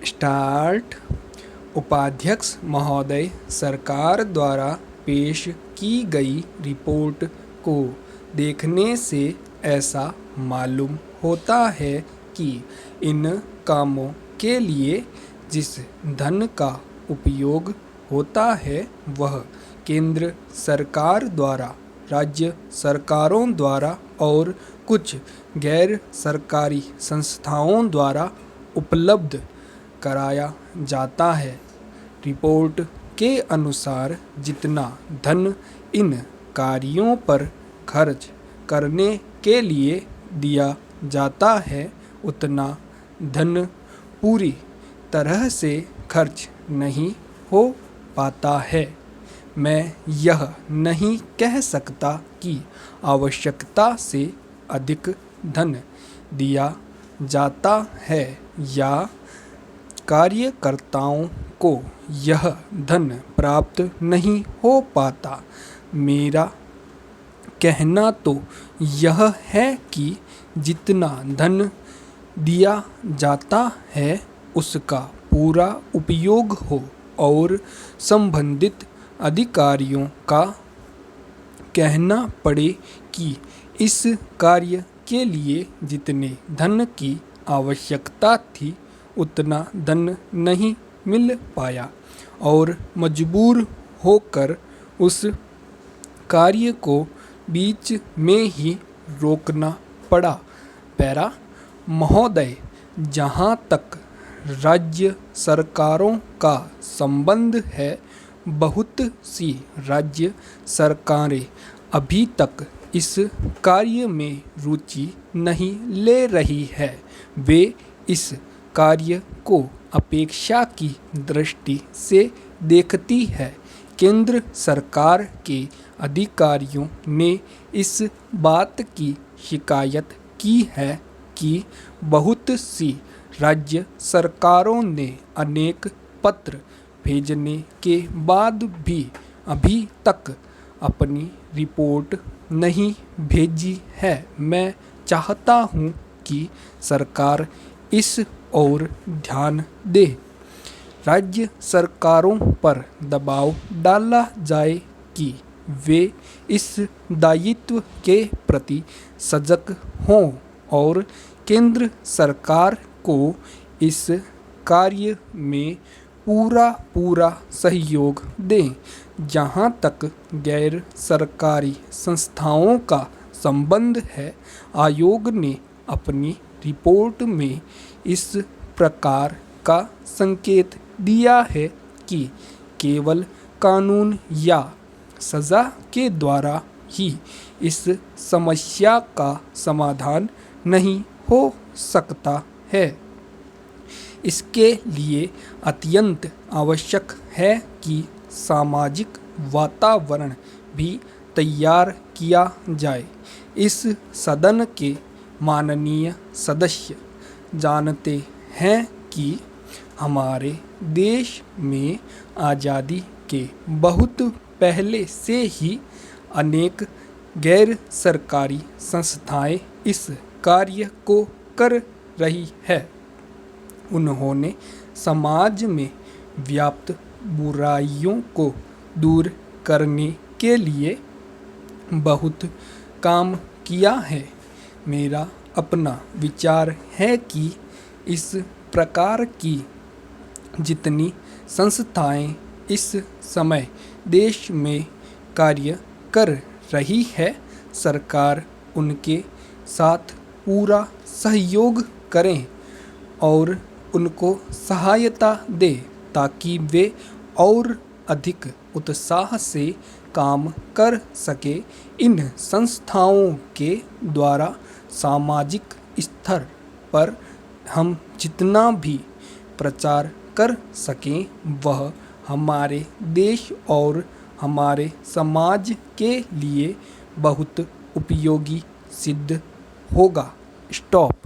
Start. उपाध्यक्ष महोदय, सरकार द्वारा पेश की गई रिपोर्ट को देखने से ऐसा मालूम होता है कि इन कामों के लिए जिस धन का उपयोग होता है वह केंद्र सरकार द्वारा, राज्य सरकारों द्वारा और कुछ गैर सरकारी संस्थाओं द्वारा उपलब्ध कराया जाता है। रिपोर्ट के अनुसार जितना धन इन कार्यों पर खर्च करने के लिए दिया जाता है उतना धन पूरी तरह से खर्च नहीं हो पाता है। मैं यह नहीं कह सकता कि आवश्यकता से अधिक धन दिया जाता है या कार्यकर्ताओं को यह धन प्राप्त नहीं हो पाता। मेरा कहना तो यह है कि जितना धन दिया जाता है उसका पूरा उपयोग हो और संबंधित अधिकारियों का कहना पड़े कि इस कार्य के लिए जितने धन की आवश्यकता थी उतना धन नहीं मिल पाया और मजबूर होकर उस कार्य को बीच में ही रोकना पड़ा। पैरा महोदय, जहाँ तक राज्य सरकारों का संबंध है, बहुत सी राज्य सरकारें अभी तक इस कार्य में रुचि नहीं ले रही है। वे इस कार्य को अपेक्षा की दृष्टि से देखती है। केंद्र सरकार के अधिकारियों ने इस बात की शिकायत की है कि बहुत सी राज्य सरकारों ने अनेक पत्र भेजने के बाद भी अभी तक अपनी रिपोर्ट नहीं भेजी है। मैं चाहता हूँ कि सरकार इस ओर ध्यान दे। राज्य सरकारों पर दबाव डाला जाए कि वे इस दायित्व के प्रति सजग हों और केंद्र सरकार को इस कार्य में पूरा सहयोग दें। जहाँ तक गैर सरकारी संस्थाओं का संबंध है, आयोग ने अपनी रिपोर्ट में इस प्रकार का संकेत दिया है कि केवल कानून या सज़ा के द्वारा ही इस समस्या का समाधान नहीं हो सकता है। इसके लिए अत्यंत आवश्यक है कि सामाजिक वातावरण भी तैयार किया जाए। इस सदन के माननीय सदस्य जानते हैं कि हमारे देश में आज़ादी के बहुत पहले से ही अनेक गैर सरकारी संस्थाएं इस कार्य को कर रही है। उन्होंने समाज में व्याप्त बुराइयों को दूर करने के लिए बहुत काम किया है। मेरा अपना विचार है कि इस प्रकार की जितनी संस्थाएं इस समय देश में कार्य कर रही है, सरकार उनके साथ पूरा सहयोग करें और उनको सहायता दे ताकि वे और अधिक उत्साह से काम कर सके। इन संस्थाओं के द्वारा सामाजिक स्तर पर हम जितना भी प्रचार कर सकें वह हमारे देश और हमारे समाज के लिए बहुत उपयोगी सिद्ध होगा। स्टॉप।